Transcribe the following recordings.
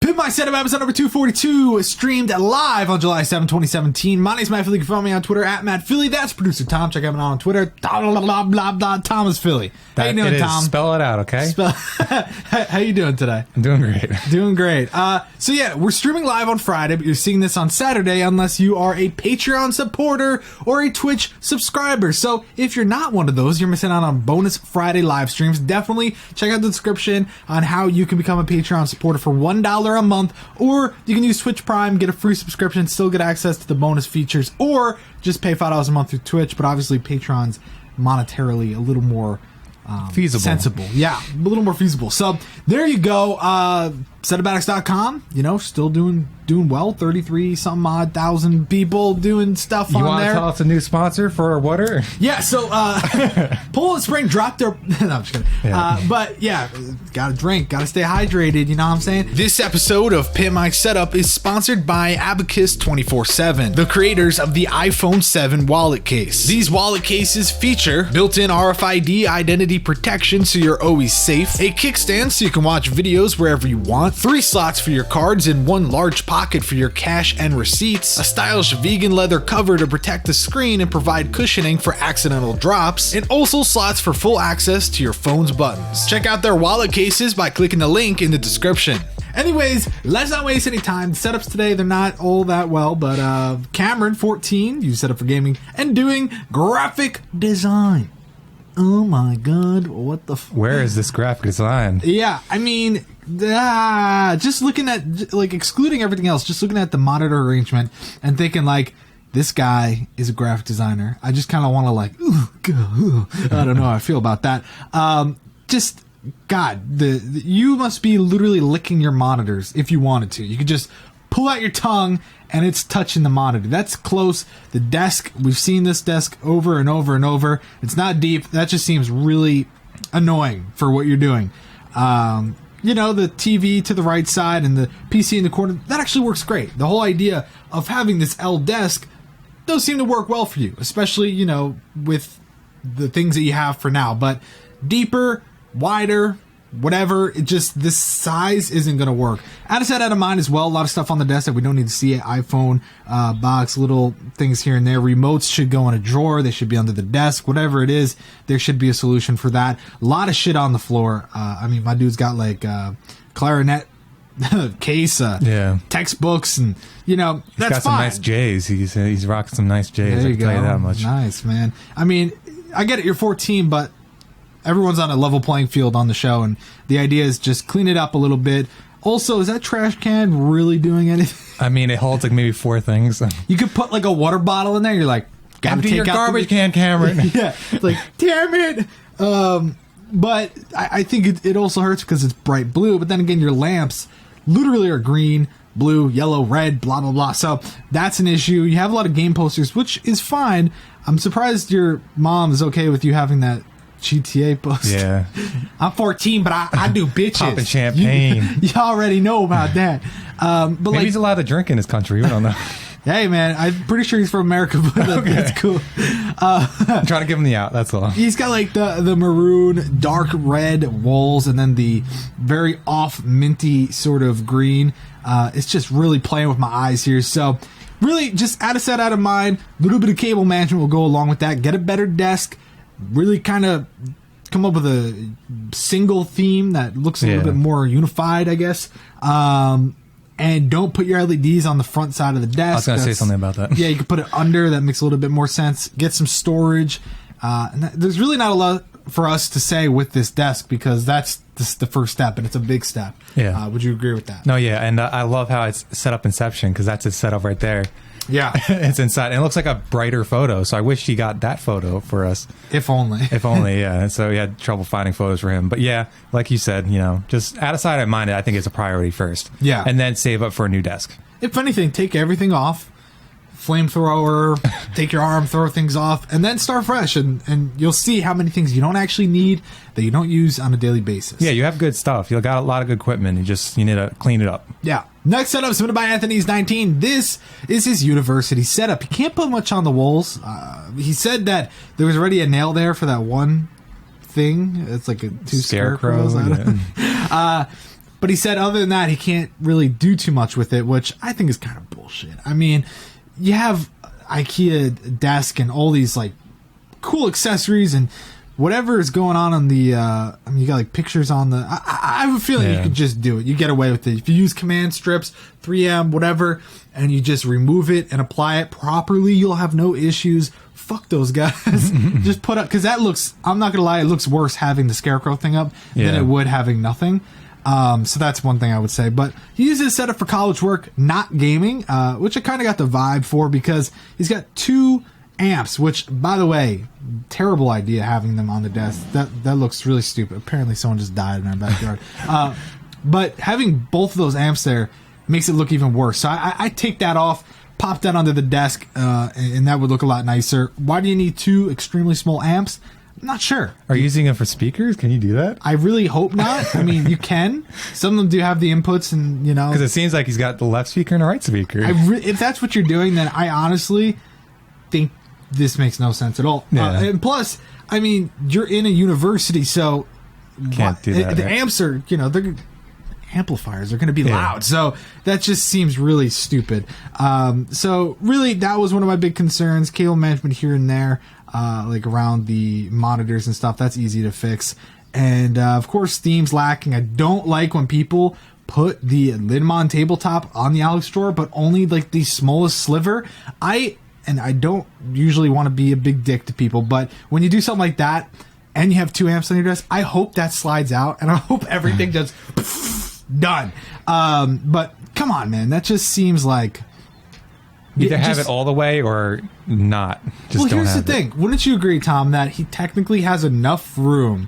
Pimp My Setup episode number 242 streamed live on July 7, 2017. My name's Matt Philly. You can follow me on Twitter at Matt Philly. That's producer Tom. Check him out on Twitter. Thomas Philly. How you doing, Tom? Spell it out, okay? How you doing today? I'm doing great. Doing great. So yeah, we're streaming live on Friday, but you're seeing this on Saturday unless you are a Patreon supporter or a Twitch subscriber. So if you're not one of those, you're missing out on bonus Friday live streams. Definitely check out the description on how you can become a Patreon supporter for $1 a month, or you can use Twitch Prime, get a free subscription, still get access to the bonus features, or just pay $5 a month through Twitch. But obviously Patreon's monetarily a little more feasible. Sensible. Yeah, a little more feasible. So there you go. Setupatics.com, still doing well. 33-something odd thousand people doing stuff on there. You want to tell us a new sponsor for our water? Yeah, so Poland Spring dropped their... No, I'm just kidding. Yeah. But yeah, gotta drink, gotta stay hydrated, you know what I'm saying? This episode of Pimp My Setup is sponsored by Abacus 24/7, the creators of the iPhone 7 wallet case. These wallet cases feature built-in RFID identity protection so you're always safe, a kickstand so you can watch videos wherever you want, 3 slots for your cards and 1 large pocket for your cash and receipts, a stylish vegan leather cover to protect the screen and provide cushioning for accidental drops, and also slots for full access to your phone's buttons. Check out their wallet cases by clicking the link in the description. Anyways, let's not waste any time. The setups today, they're not all that well, but Cameron, 14, you set up for gaming and doing graphic design. Oh my god, what the Where is this graphic design? Yeah, I mean, just looking at, like, excluding everything else, just looking at the monitor arrangement and thinking, like, this guy is a graphic designer. I just kind of want to, like, I don't know how I feel about that. Just, God, you must be literally licking your monitors if you wanted to. You could just pull out your tongue and it's touching the monitor. That's close. The desk, we've seen this desk over and over and over. It's not deep. That just seems really annoying for what you're doing. The TV to the right side and the PC in the corner, that actually works great. The whole idea of having this L desk does seem to work well for you, especially, with the things that you have for now. But deeper, wider, whatever, this size isn't going to work. Out of sight, out of mind as well. A lot of stuff on the desk that we don't need to see. iPhone box, little things here and there. Remotes should go in a drawer. They should be under the desk. Whatever it is, there should be a solution for that. A lot of shit on the floor. My dude's got like clarinet case, textbooks, and he's got fine. some nice J's. He's rocking some nice J's. There you go. I can tell you that much. Nice, man. I mean, I get it. You're 14, but everyone's on a level playing field on the show, and the idea is just clean it up a little bit. Also, is that trash can really doing anything? I mean, it holds like maybe 4 things. You could put like a water bottle in there. You're like, gotta take your out garbage can, Cameron. Yeah, it's like, damn it. But I think it also hurts because it's bright blue. But then again, your lamps literally are green, blue, yellow, red, blah, blah, blah. So that's an issue. You have a lot of game posters, which is fine. I'm surprised your mom is okay with you having that GTA poster. Yeah. I'm 14, but I do bitches. Popping champagne. You already know about that. But maybe he's allowed to drink in his country. We don't know. Hey, man, I'm pretty sure he's from America, but that's cool. I'm trying to give him the out, that's all. He's got like the maroon, dark red walls, and then the very off minty sort of green. It's just really playing with my eyes here. So really just out of sight, out of mind. A little bit of cable management will go along with that. Get a better desk. Really kind of come up with a single theme that looks a little bit more unified, I guess. And don't put your LEDs on the front side of the desk. I was going to say something about that. Yeah, you can put it under. That makes a little bit more sense. Get some storage. And there's really not a lot for us to say with this desk because that's the first step, and it's a big step. Yeah. Would you agree with that? No, yeah. And I love how it's set up Inception because that's its setup right there. Yeah. It's inside. And it looks like a brighter photo, so I wish he got that photo for us. If only. If only, yeah. So he had trouble finding photos for him. But yeah, like you said, just out of sight, out of mind, I think it's a priority first. Yeah. And then save up for a new desk. If anything, take everything off. Flamethrower, take your arm, throw things off, and then start fresh, and you'll see how many things you don't actually need that you don't use on a daily basis. Yeah, you have good stuff. You got a lot of good equipment. You need to clean it up. Yeah. Next setup submitted by Anthony's 19. This is his university setup. He can't put much on the walls. He said that there was already a nail there for that one thing. It's like 2 scarecrows. Yeah. But he said other than that, he can't really do too much with it, which I think is kind of bullshit. I mean, you have IKEA desk and all these like cool accessories and whatever is going on the I mean, you got like pictures on the I have a feeling you could just do it. You get away with it if you use command strips, 3M, whatever, and you just remove it and apply it properly. You'll have no issues. Fuck those guys. Just put up, because that looks, I'm not gonna lie, it looks worse having the scarecrow thing up than it would having nothing. So that's one thing I would say. But he uses his setup for college work, not gaming, which I kind of got the vibe for, because he's got 2 amps, which, by the way, terrible idea having them on the desk. That looks really stupid. Apparently someone just died in our backyard. But having both of those amps there makes it look even worse. So I take that off, pop that under the desk, and that would look a lot nicer. Why do you need 2 extremely small amps? I'm not sure. Are you using them for speakers? Can you do that? I really hope not. I mean, you can. Some of them do have the inputs, and you know, because it seems like he's got the left speaker and the right speaker. If that's what you're doing, then I honestly think this makes no sense at all. Yeah. And plus, I mean, you're in a university, so can't do that. The amps are, you know, they're amplifiers. They're going to be loud, so that just seems really stupid. So really, that was one of my big concerns. Cable management here and there, like around the monitors and stuff. That's easy to fix. And of course, theme's lacking. I don't like when people put the Linmon tabletop on the Alex drawer, but only like the smallest sliver. And I don't usually want to be a big dick to people, but when you do something like that and you have 2 amps on your desk, I hope that slides out, and I hope everything just done. But come on, man, that just seems like either have it all the way or not. Just well, don't here's have the thing. Wouldn't you agree, Tom, that he technically has enough room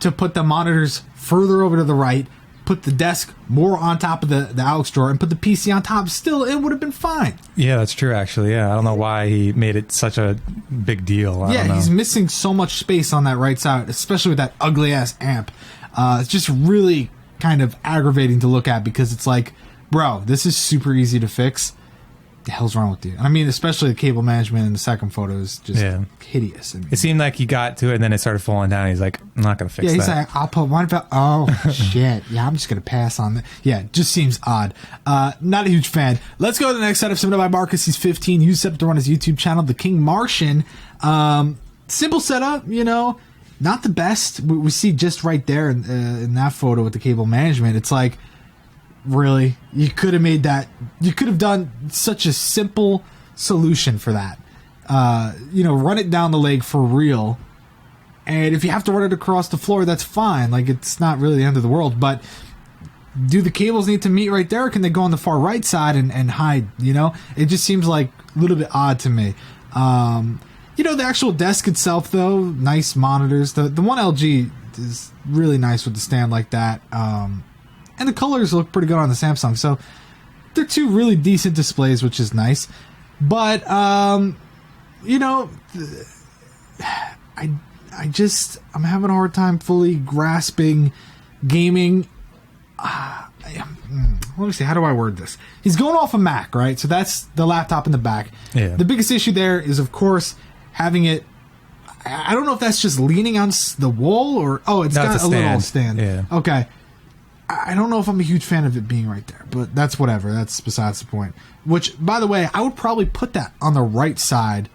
to put the monitors further over to the right, put the desk more on top of the Alex drawer, and put the PC on top? Still, it would have been fine. Yeah, that's true, actually. Yeah, I don't know why he made it such a big deal. I don't know. He's missing so much space on that right side, especially with that ugly-ass amp. It's just really kind of aggravating to look at, because it's like, bro, this is super easy to fix. The hell's wrong with you? I mean, especially the cable management in the second photo is just hideous. I mean, it seemed like he got to it and then it started falling down. He's like, I'm not going to fix that. Yeah, he's like, I'll put one about, oh, shit. Yeah, I'm just going to pass on that. Yeah, it just seems odd. Not a huge fan. Let's go to the next setup submitted by Marcus. He's 15. Used setup to run his YouTube channel, The King Martian. Simple setup, you know, not the best. We see just right there in that photo with the cable management. It's like, really? You could have made that. You could have done such a simple solution for that. You know, run it down the leg for real. And if you have to run it across the floor, that's fine. Like, it's not really the end of the world. But do the cables need to meet right there? Or can they go on the far right side and hide? You know, it just seems like a little bit odd to me. You know, the actual desk itself, though, nice monitors. The one LG is really nice with the stand like that. And the colors look pretty good on the Samsung. So they're 2 really decent displays, which is nice. But, you know, I'm having a hard time fully grasping gaming. Let me see, how do I word this? He's going off a Mac, right? So that's the laptop in the back. Yeah. The biggest issue there is, of course, having it. I don't know if that's just leaning on the wall or it's got a little stand. Yeah. Okay. I don't know if I'm a huge fan of it being right there, but that's whatever. That's besides the point. Which, by the way, I would probably put that on the right side,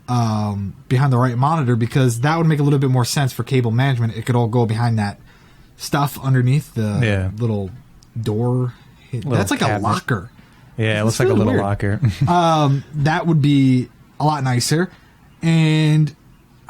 behind the right monitor, because that would make a little bit more sense for cable management. It could all go behind that stuff underneath the little door. That's like cabinet. A locker. Yeah, it looks like really a little locker. That would be a lot nicer. And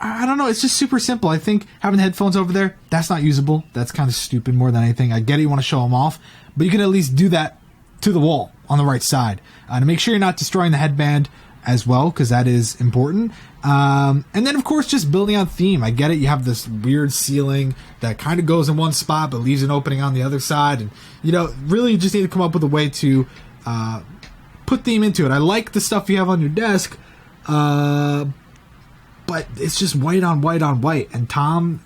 I don't know, it's just super simple. I think having the headphones over there, that's not usable. That's kind of stupid more than anything. I get it, you want to show them off, but you can at least do that to the wall on the right side. To make sure you're not destroying the headband as well, because that is important. And then, of course, just building on theme. I get it, you have this weird ceiling that kind of goes in one spot, but leaves an opening on the other side. And, you know, really you just need to come up with a way to put theme into it. I like the stuff you have on your desk, but it's just white on white on white. And Tom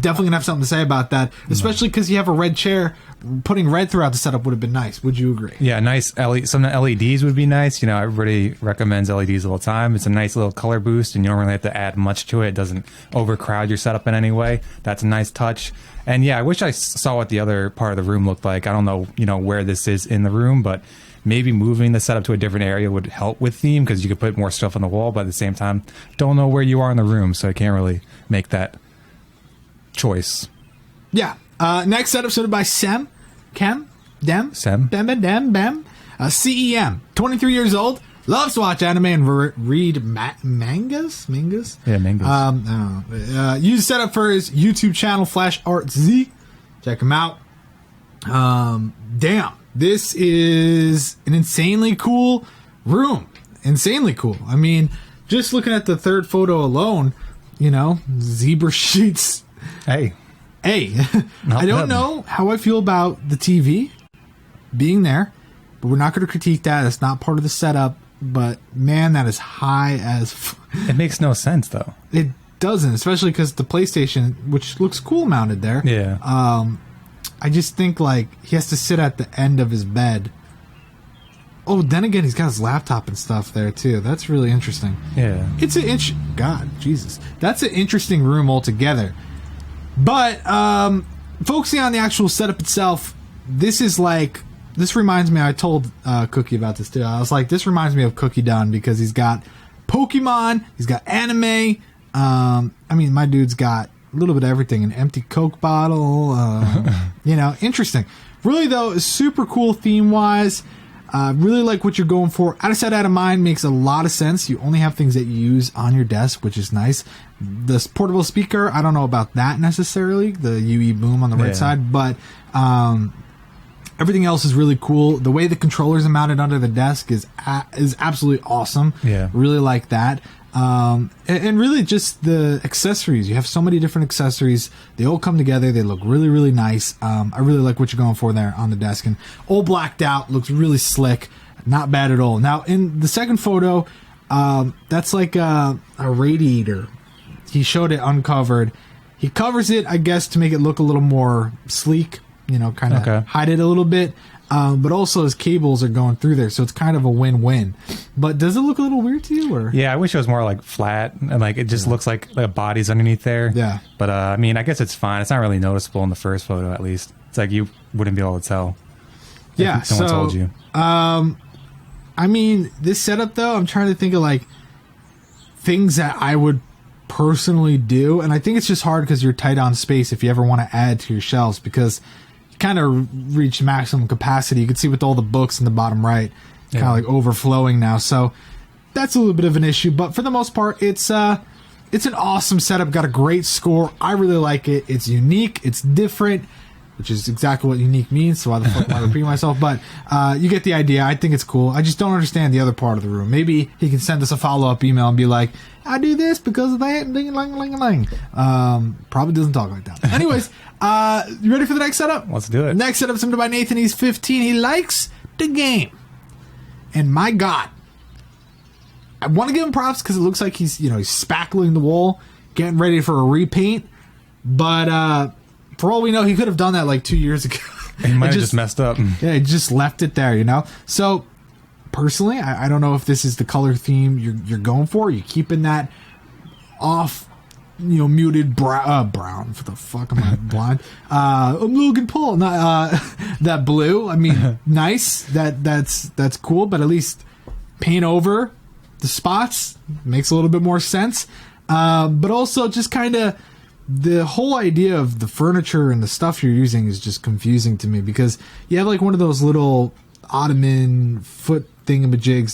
definitely gonna have something to say about that, especially because you have a red chair putting red throughout the setup would have been nice. Would you agree? Yeah, nice some LEDs would be nice. You know, everybody recommends LEDs all the time. It's a nice little color boost, and you don't really have to add much to it. It doesn't overcrowd your setup in any way. That's a nice touch. And yeah, I wish I saw what the other part of the room looked like. I don't know, where this is in the room, but maybe moving the setup to a different area would help with theme, because you could put more stuff on the wall, but at the same time, don't know where you are in the room, so I can't really make that choice. Yeah. Next setup sorted by Sem. Cem? Dem? Sem. Bem. CEM. 23 years old. Loves to watch anime and read mangas? Mangas? Yeah, mangas. I don't know. Use setup for his YouTube channel, Flash Art Z. Check him out. Damn. This is an insanely cool room. Insanely cool. I mean, just looking at the third photo alone, zebra sheets. Hey. I don't know how I feel about the TV being there, but we're not going to critique that. It's not part of the setup, but man, that is high as... It makes no sense, though. It doesn't, especially because the PlayStation, which looks cool mounted there. Yeah. I just think, he has to sit at the end of his bed. Oh, then again, he's got his laptop and stuff there, too. That's really interesting. Yeah. It's an God, Jesus. That's an interesting room altogether. But, focusing on the actual setup itself, this reminds me, I told Cookie about this, too. I was like, this reminds me of Cookie Dunn, because he's got Pokemon, he's got anime. My dude's got a little bit of everything, an empty Coke bottle, interesting. Really, though, super cool theme-wise. Really like what you're going for. Out of sight, out of mind makes a lot of sense. You only have things that you use on your desk, which is nice. This portable speaker, I don't know about that necessarily, the UE boom on the right side, but everything else is really cool. The way the controllers are mounted under the desk is absolutely awesome. Yeah. Really like that. And really just the accessories. You have so many different accessories. They all come together. They look really, really nice. I really like what you're going for there on the desk. And all blacked out. Looks really slick. Not bad at all. Now, in the second photo, that's like a radiator. He showed it uncovered. He covers it, I guess, to make it look a little more sleek. Kind of hide it a little bit. But also his cables are going through there, so it's kind of a win-win. But does it look a little weird to you? Or? Yeah, I wish it was more flat, and it just looks like a body's underneath there. Yeah. But I guess it's fine. It's not really noticeable in the first photo, at least. It's like you wouldn't be able to tell. Yeah. Someone told you. This setup though, I'm trying to think of things that I would personally do, and I think it's just hard because you're tight on space if you ever want to add to your shelves, because kind of reach maximum capacity. You can see with all the books in the bottom right, kind of overflowing now. So that's a little bit of an issue, but for the most part, it's an awesome setup. Got a great score. I really like it. It's unique. It's different, which is exactly what unique means. So why the fuck am I repeating myself? But you get the idea. I think it's cool. I just don't understand the other part of the room. Maybe he can send us a follow-up email and be like, I do this because of that. Probably doesn't talk like that. Anyways, you ready for the next setup? Let's do it. Next setup submitted by Nathan. He's 15. He likes the game. And my God, I want to give him props because it looks like he's spackling the wall, getting ready for a repaint. But for all we know, he could have done that 2 years ago. He might have just messed up. Yeah, he just left it there, So, personally, I don't know if this is the color theme you're going for. You're keeping that off, muted brown. For the fuck am I blind? I'm Logan Paul. Not that blue. Nice. That's cool. But at least paint over the spots makes a little bit more sense. But also just kind of the whole idea of the furniture and the stuff you're using is just confusing to me, because you have one of those little ottoman foot thingamajigs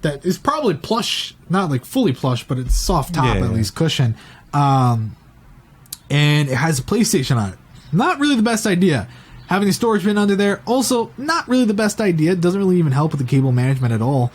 that is probably plush, not fully plush, but it's soft top, at least cushion. And it has a PlayStation on it. Not really the best idea. Having the storage bin under there, also not really the best idea. It doesn't really even help with the cable management at all.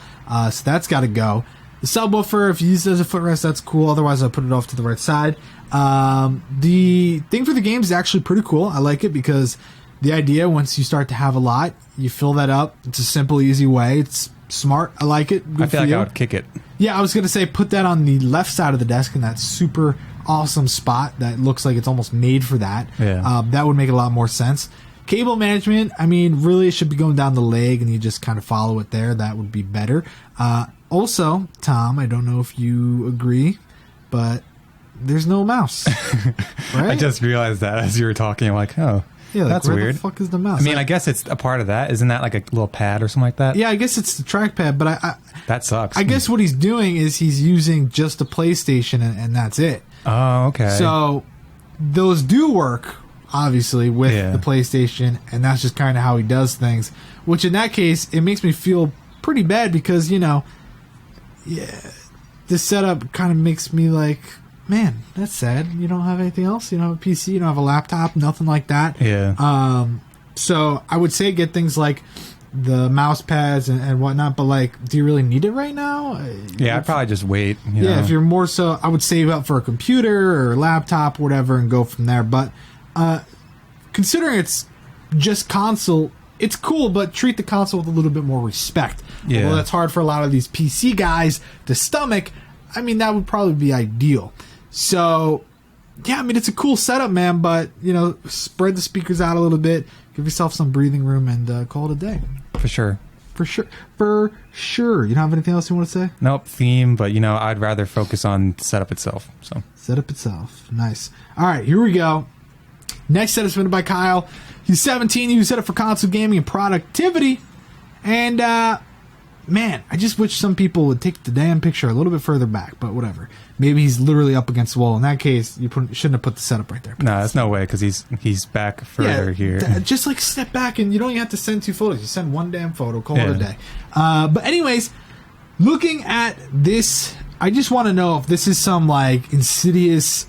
So that's got to go. The subwoofer, if you use it as a footrest, that's cool. Otherwise, I'll put it off to the right side. The thing for the game is actually pretty cool. I like it because the idea, once you start to have a lot, you fill that up. It's a simple, easy way. It's smart. I like it. Good I feel like you. I would kick it. Yeah, I was going to say put that on the left side of the desk in that super awesome spot that looks like it's almost made for that. Yeah. That would make a lot more sense. Cable management, I mean, really it should be going down the leg and you just kind of follow it there. That would be better. Also, Tom, I don't know if you agree, but there's no mouse. Right? I just realized that as you were talking. I'm like, oh, yeah, like, that's where weird. the fuck is the mouse? I mean, I guess it's a part of that. Isn't that like a little pad or something like that? Yeah, I guess it's the trackpad, but that sucks. I guess what he's doing is he's using just a PlayStation and that's it. Oh, okay. So those do work, obviously, with the PlayStation, and that's just kind of how he does things. Which in that case, it makes me feel pretty bad because, this setup kind of makes me like, man, that's sad. You don't have anything else? You don't have a PC? You don't have a laptop? Nothing like that? Yeah. So I would say get things like the mouse pads and whatnot, but like, do you really need it right now? Yeah, I'd probably just wait. If you're more so, I would save up for a computer or laptop, whatever, and go from there. But considering it's just console, it's cool, but treat the console with a little bit more respect. Yeah. Although that's hard for a lot of these PC guys to stomach. I mean, that would probably be ideal. So, yeah, I mean, it's a cool setup, man, but, spread the speakers out a little bit, give yourself some breathing room, and call it a day. For sure. For sure. You don't have anything else you want to say? Nope, theme, but, I'd rather focus on setup itself. So Setup itself. Nice. All right, here we go. Next set is submitted by Kyle. He's 17. He was set up for console gaming and productivity. And, man, I just wish some people would take the damn picture a little bit further back, but whatever. Maybe he's literally up against the wall. In that case, you shouldn't have put the setup right there. No, that's no way, because he's back further here. Just like step back, and you don't even have to send 2 photos. You send 1 damn photo, call it a day. But anyways, looking at this, I just want to know if this is some like insidious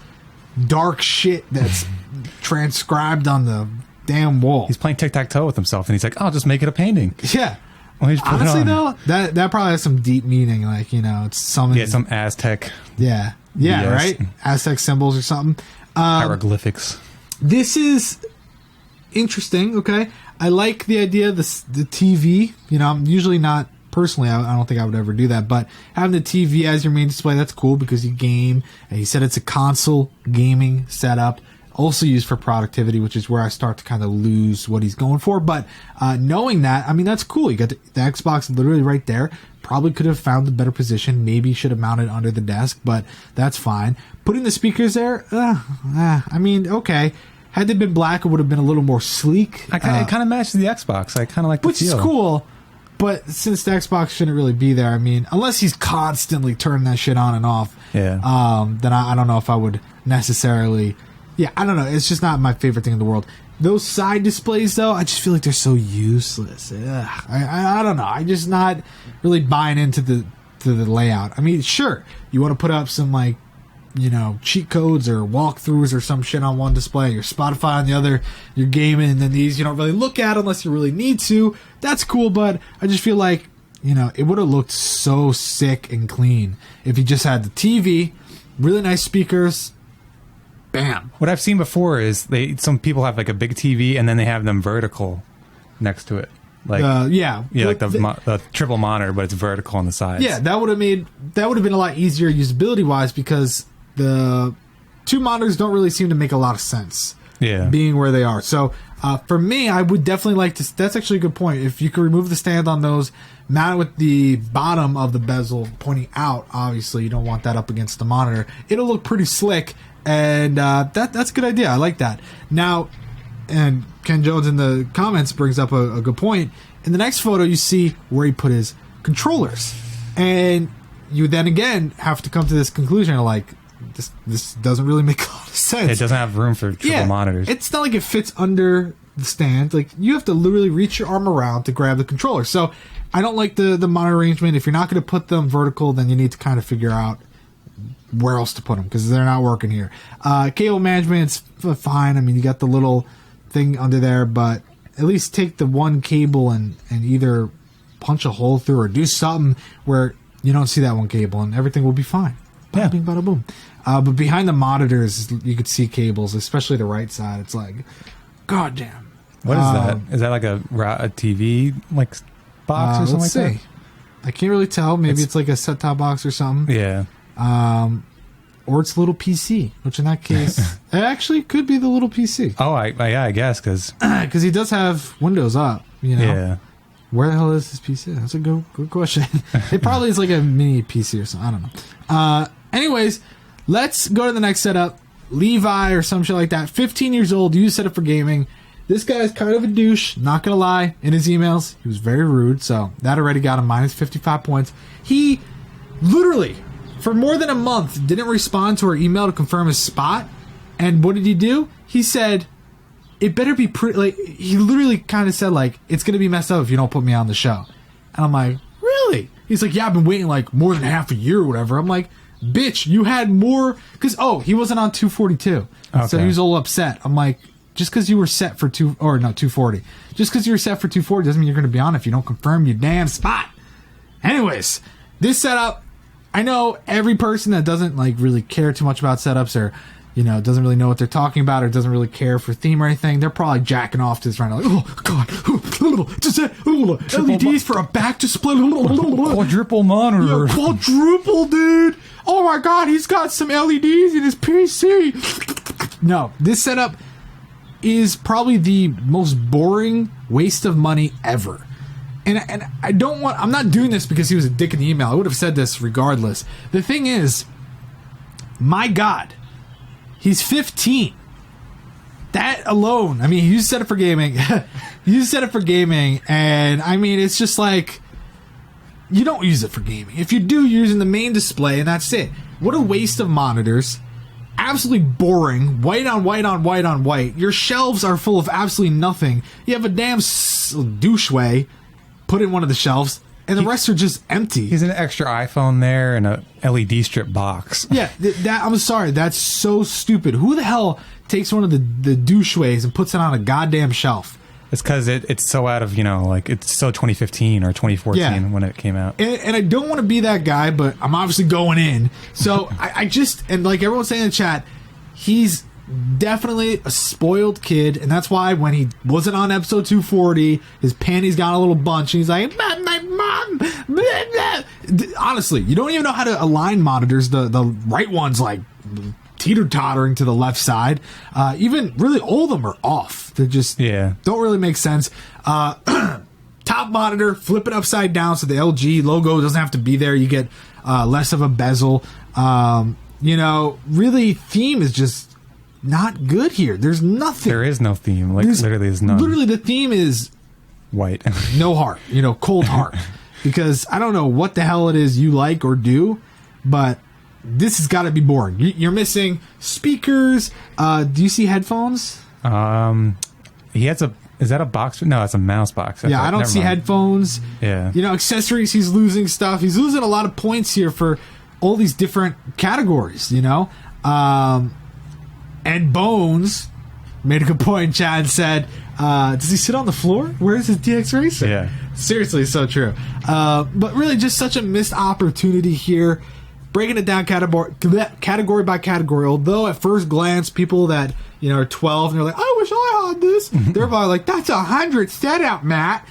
dark shit that's transcribed on the damn wall. He's playing tic-tac-toe with himself, and he's like, I'll just make it a painting. Yeah. Honestly, though, that probably has some deep meaning. Like, it's some Aztec. Yeah, BS. Right? Aztec symbols or something. Hieroglyphics. This is interesting, okay? I like the idea of the TV. I'm usually not, personally, I don't think I would ever do that, but having the TV as your main display, that's cool because you game, and he said it's a console gaming setup. Also used for productivity, which is where I start to kind of lose what he's going for. But knowing that, I mean, that's cool. You got the Xbox literally right there. Probably could have found a better position. Maybe should have mounted under the desk, but that's fine. Putting the speakers there, I mean, okay. Had they been black, it would have been a little more sleek. It kind of matches the Xbox. I kind of like the which feel. Is cool. But since the Xbox shouldn't really be there, I mean, unless he's constantly turning that shit on and off, then I don't know if I would necessarily... Yeah, I don't know. It's just not my favorite thing in the world. Those side displays, though, I just feel like they're so useless. I don't know. I'm just not really buying into the layout. I mean, sure, you want to put up some, like, cheat codes or walkthroughs or some shit on one display. Your Spotify on the other. You're gaming, and then these you don't really look at unless you really need to. That's cool, but I just feel like, it would have looked so sick and clean if you just had the TV, really nice speakers. Bam. What I've seen before is some people have like a big TV and then they have them vertical next to it. Like like the triple monitor, but it's vertical on the sides. Yeah, that would have been a lot easier usability wise because the 2 monitors don't really seem to make a lot of sense. Yeah, being where they are. So for me, I would definitely like to. That's actually a good point. If you could remove the stand on those, mount it with the bottom of the bezel pointing out. Obviously, you don't want that up against the monitor. It'll look pretty slick. And that's a good idea. I like that. Now, and Ken Jones in the comments brings up a good point. In the next photo, you see where he put his controllers. And you then again have to come to this conclusion of like, this doesn't really make a lot of sense. It doesn't have room for triple monitors. It's not like it fits under the stand. Like, you have to literally reach your arm around to grab the controller. So I don't like the monitor arrangement. If you're not going to put them vertical, then you need to kind of figure out where else to put them because they're not working here. Cable management's fine. I mean, you got the little thing under there, but at least take the one cable and either punch a hole through or do something where you don't see that one cable and everything will be fine. Bada bing, bada boom. But behind the monitors, you could see cables, especially the right side. It's like, goddamn. What is that? Is that like a TV like box or something like that? I can't really tell. Maybe it's like a set-top box or something. Yeah. or it's little PC, which in that case, it actually could be the little PC. Oh, I guess, because he does have Windows up, you know. Yeah. Where the hell is his PC? That's a good question. It probably is like a mini PC or something. I don't know. Anyways, let's go to the next setup. Levi or some shit like that. 15 years old, used setup for gaming. This guy's kind of a douche, not gonna lie. In his emails, he was very rude, so that already got him minus 55 points. He literally, for more than a month, didn't respond to our email to confirm his spot. And what did he do? He said, it better be pretty, like, he literally kind of said, like, it's gonna be messed up if you don't put me on the show. And I'm like, really? He's like, yeah, I've been waiting like more than half a year or whatever. I'm like, bitch, you had more, because, he wasn't on 242. Okay. So he was a little upset. I'm like, just because you were set for 240. Just because you were set for 240 doesn't mean you're going to be on if you don't confirm your damn spot. Anyways, this setup, I know every person that doesn't like really care too much about setups or, you know, doesn't really know what they're talking about or doesn't really care for theme or anything, they're probably jacking off to this right now. Like, oh, God. Just LEDs for a back display. Quadruple monitor. Yeah, quadruple, dude. Oh, my God. He's got some LEDs in his PC. No, this setup is probably the most boring waste of money ever. And I'm not doing this because he was a dick in the email. I would have said this regardless. The thing is, my God, he's 15. That alone, I mean, he used to set it for gaming. And I mean, it's just like, you don't use it for gaming. If you do, you're using the main display, and that's it. What a waste of monitors. Absolutely boring. White on white on white on white. Your shelves are full of absolutely nothing. You have a damn doucheway put in one of the shelves, and the rest are just empty. He's an extra iPhone there and a LED strip box. Yeah, I'm sorry. That's so stupid. Who the hell takes one of the doucheways and puts it on a goddamn shelf? It's because it's so out of, like, it's so 2015 or 2014 when it came out. And I don't want to be that guy, but I'm obviously going in. So I just, and like everyone's saying in the chat, he's definitely a spoiled kid. And that's why when he wasn't on episode 240, his panties got a little bunch. And he's like, my mom. Blah, blah. Honestly, you don't even know how to align monitors. The right one's like teeter-tottering to the left side. Even really all of them are off. They just don't really make sense. Top monitor, flip it upside down so the LG logo doesn't have to be there. You get less of a bezel. Really, theme is just not good here. There's nothing. There is no theme. Literally is none. Literally, the theme is white. No heart. Cold heart. Because I don't know what the hell it is you like or do, but this has got to be boring. You're missing speakers. Do you see headphones? He has is that a box? No, it's a mouse box. Yeah, I don't see headphones. Yeah. Accessories, he's losing stuff. He's losing a lot of points here for all these different categories, And Bones made a good point in chat and said, does he sit on the floor? Where's his DX Racer? Yeah. Seriously, so true. But really just such a missed opportunity here. Breaking it down category by category, although at first glance, people that are 12 and they're like, I wish I had this. They're probably like, that's 100 setup, Matt.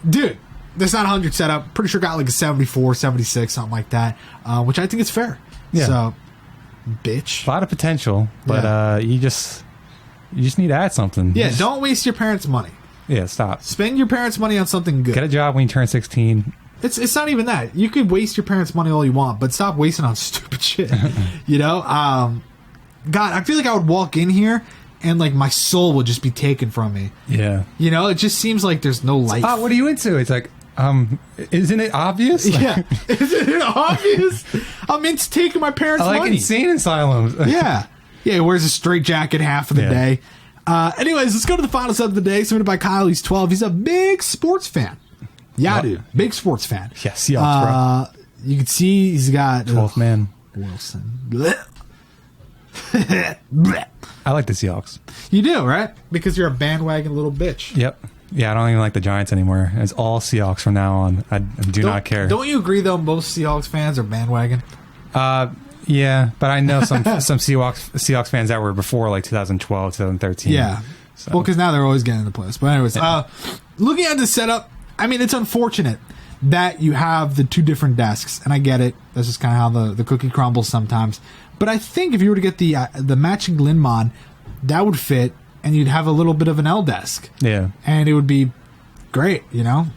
Dude, that's not 100 setup. Pretty sure got like a 74, 76, something like that, which I think is fair. Yeah. So, bitch. A lot of potential, but you just need to add something. Yeah, don't waste your parents' money. Yeah, stop. Spend your parents' money on something good. Get a job when you turn 16. It's not even that. You could waste your parents' money all you want, but stop wasting on stupid shit. God, I feel like I would walk in here and like my soul would just be taken from me. Yeah. It just seems like there's no life. What are you into? It's like, isn't it obvious? Yeah. Isn't it obvious? I'm into taking my parents' money. I like insane asylums. Yeah. Yeah, he wears a straight jacket half of the day. Anyways, let's go to the final sub of the day, submitted by Kyle. He's 12. He's a big sports fan. Yeah, dude. Big sports fan. Yeah, Seahawks, bro. You can see he's got 12th man. Wilson. I like the Seahawks. You do, right? Because you're a bandwagon little bitch. Yep. Yeah, I don't even like the Giants anymore. It's all Seahawks from now on. I do not care. Don't you agree, though, most Seahawks fans are bandwagon? Yeah, but I know some Seahawks fans that were before like 2012, 2013. Yeah. So. Well, because now they're always getting in the playoffs. But anyways, looking at the setup, I mean, it's unfortunate that you have the two different desks, and I get it. That's just kind of how the cookie crumbles sometimes. But I think if you were to get the matching Linmon, that would fit, and you'd have a little bit of an L desk. Yeah. And it would be great,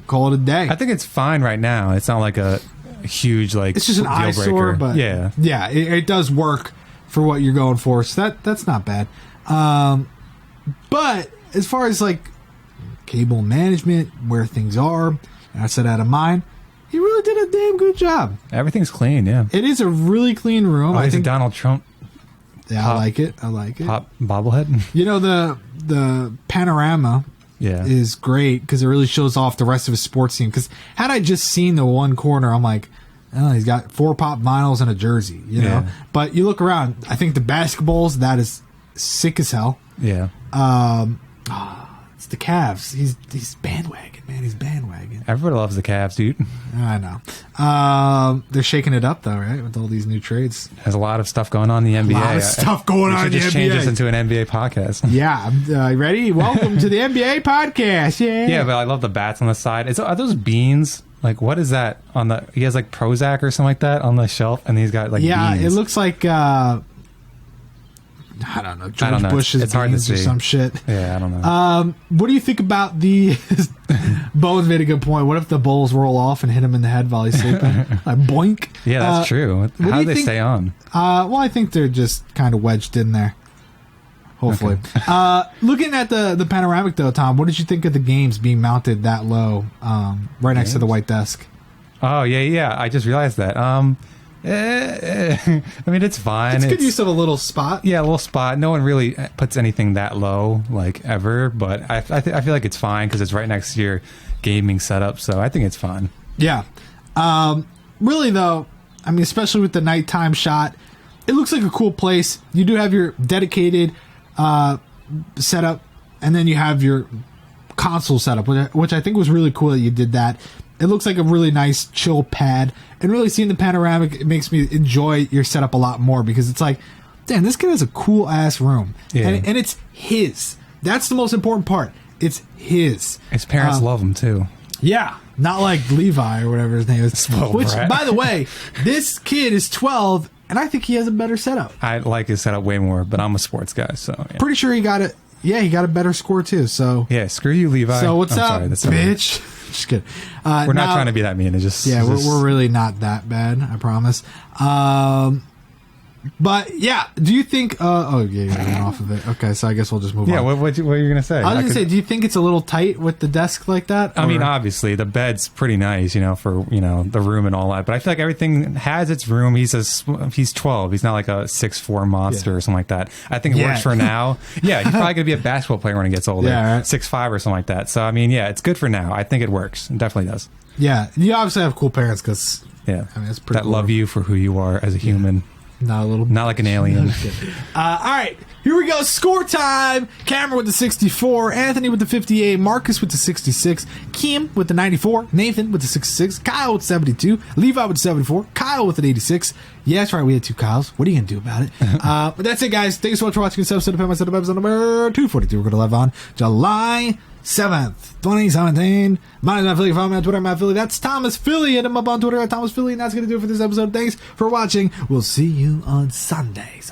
call it a day. I think it's fine right now. It's not like a huge, like, it's just an eyesore, but yeah, it does work for what you're going for, so that's not bad. But as far as like cable management, where things are, and I said out of mine, he really did a damn good job. Everything's clean. Yeah, it is a really clean room. I think Donald Trump. Yeah, pop, I like it. Pop bobblehead. The panorama. Yeah, is great because it really shows off the rest of his sports team. Because had I just seen the one corner, I'm like, oh, he's got 4 pop vinyls and a jersey, know. But you look around, I think the basketballs, that is sick as hell. Yeah. It's the Cavs. He's bandwagon, man. He's bandwagon. Everybody loves the Cavs, dude. I know. They're shaking it up though, right? With all these new trades. There's a lot of stuff going on in the NBA. A lot of stuff going on in the NBA. We should just change this into an NBA podcast. Yeah. Ready? Welcome to the NBA podcast. Yeah. Yeah, but I love the bats on the side. Are those beans? Like, what is that on the? He has like Prozac or something like that on the shelf, and he's got like beans. It looks like I don't know, George Bush's it's hard to see. Or some shit. Yeah, I don't know. What do you think about the Bones made a good point. What if the bowls roll off and hit him in the head while he's sleeping? Like boink. Yeah, that's true. How do they stay on? Well, I think they're just kind of wedged in there. Hopefully. Okay. Looking at the panoramic though, Tom, what did you think of the games being mounted that low, right next to the white desk? Oh yeah. I just realized that. I mean, it's fine. It's good use of a little spot. Yeah, a little spot. No one really puts anything that low, like, ever. But I feel like it's fine because it's right next to your gaming setup. So I think it's fine. Yeah. Really, though, I mean, especially with the nighttime shot, it looks like a cool place. You do have your dedicated setup, and then you have your console setup, which I think was really cool that you did that. It looks like a really nice chill pad, and really seeing the panoramic, it makes me enjoy your setup a lot more because it's like, damn, this kid has a cool ass room, and it's his. That's the most important part. It's his. His parents love him too. Yeah, not like Levi or whatever his name is. Which, by the way, this kid is 12, and I think he has a better setup. I like his setup way more, but I'm a sports guy, so yeah. Pretty sure he got it. Yeah, he got a better score too. So yeah, screw you, Levi. So what's up, bitch? Just kidding. We're not trying to be that mean. It's just we're really not that bad. I promise. But yeah, do you think? You're off of it. Okay, so I guess we'll just move on. Yeah, what are you gonna say? I was gonna say, do you think it's a little tight with the desk like that? I mean, obviously the bed's pretty nice, for the room and all that. But I feel like everything has its room. He's 12. He's not like a 6'4" monster or something like that. I think it works for now. Yeah, he's probably gonna be a basketball player when he gets older. Yeah, right. 6'5" or something like that. So I mean, yeah, it's good for now. I think it works. It definitely does. Yeah, you obviously have cool parents because I mean, it's pretty cool. Love you for who you are as a human. Not like an alien. All right, here we go. Score time. Cameron with the 64, Anthony with the 58, Marcus with the 66, Kim with the 94, Nathan with the 66, Kyle with 72, Levi with 74, Kyle with an 86. Yeah, that's right. We had 2 Kyles. What are you going to do about it? But that's it, guys. Thanks so much for watching this episode of Pimp, episode number 242. We're going to live on July 7th, 2017. My name is Matt Philly. Follow me on Twitter, Matt Philly. That's Thomas Philly. Hit him up on Twitter at Thomas Philly. And that's going to do it for this episode. Thanks for watching. We'll see you on Sundays.